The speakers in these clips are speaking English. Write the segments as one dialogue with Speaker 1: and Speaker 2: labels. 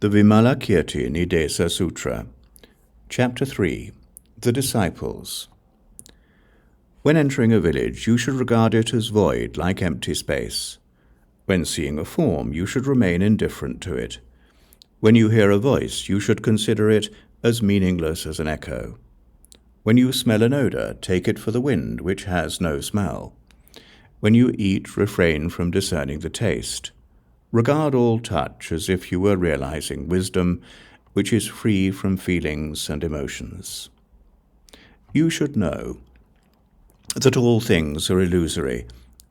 Speaker 1: The Vimalakirti Nirdesa Sutra, Chapter 3, The Disciples. When entering a village, you should regard it as void, like empty space. When seeing a form, you should remain indifferent to it. When you hear a voice, you should consider it as meaningless as an echo. When you smell an odor, take it for the wind, which has no smell. When you eat, refrain from discerning the taste. Regard all touch as if you were realizing wisdom, which is free from feelings and emotions. You should know that all things are illusory,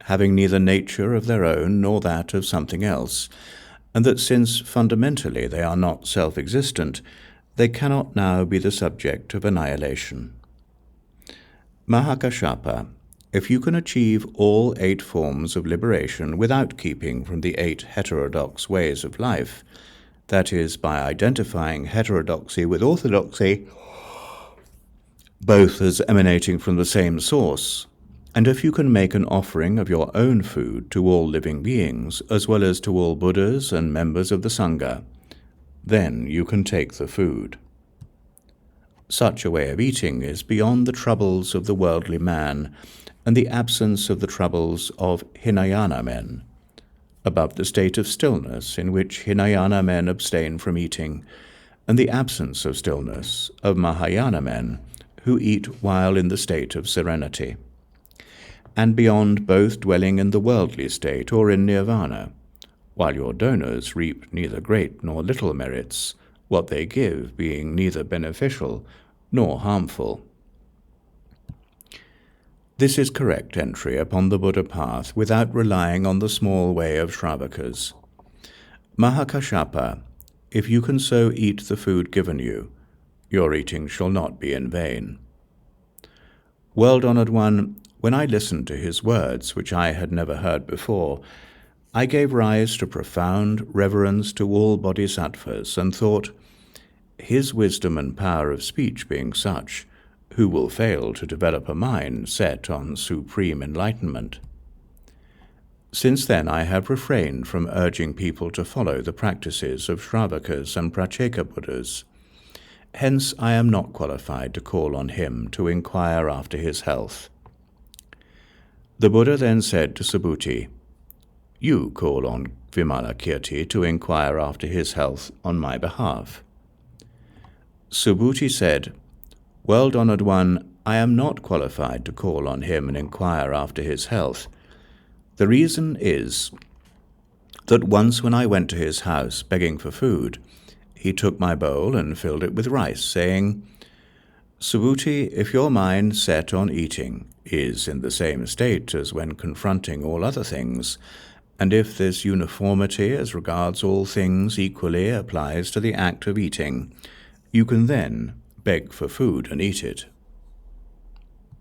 Speaker 1: having neither nature of their own nor that of something else, and that since fundamentally they are not self-existent, they cannot now be the subject of annihilation. Mahākāshapa, if you can achieve all 8 forms of liberation without keeping from the 8 heterodox ways of life, that is, by identifying heterodoxy with orthodoxy, both as emanating from the same source, and if you can make an offering of your own food to all living beings, as well as to all Buddhas and members of the Sangha, then you can take the food. Such a way of eating is beyond the troubles of the worldly man and the absence of the troubles of Hinayana men, above the state of stillness in which Hinayana men abstain from eating, and the absence of stillness of Mahāyāna men who eat while in the state of serenity, and beyond both dwelling in the worldly state or in nirvana, while your donors reap neither great nor little merits, what they give being neither beneficial nor harmful. This is correct entry upon the Buddha path without relying on the small way of Shravakas. Mahākāshapa, if you can so eat the food given you, your eating shall not be in vain. World-honored one, when I listened to his words, which I had never heard before, I gave rise to profound reverence to all bodhisattvas and thought, his wisdom and power of speech being such, who will fail to develop a mind set on supreme enlightenment? Since then I have refrained from urging people to follow the practices of Shravakas and Pratyeka Buddhas. Hence I am not qualified to call on him to inquire after his health. The Buddha then said to Subhuti, you call on Vimalakirti to inquire after his health on my behalf. Subhuti said, World-honored one, I am not qualified to call on him and inquire after his health. The reason is that once when I went to his house begging for food, he took my bowl and filled it with rice, saying, Subhuti, if your mind set on eating is in the same state as when confronting all other things, and if this uniformity as regards all things equally applies to the act of eating, you can then beg for food and eat it.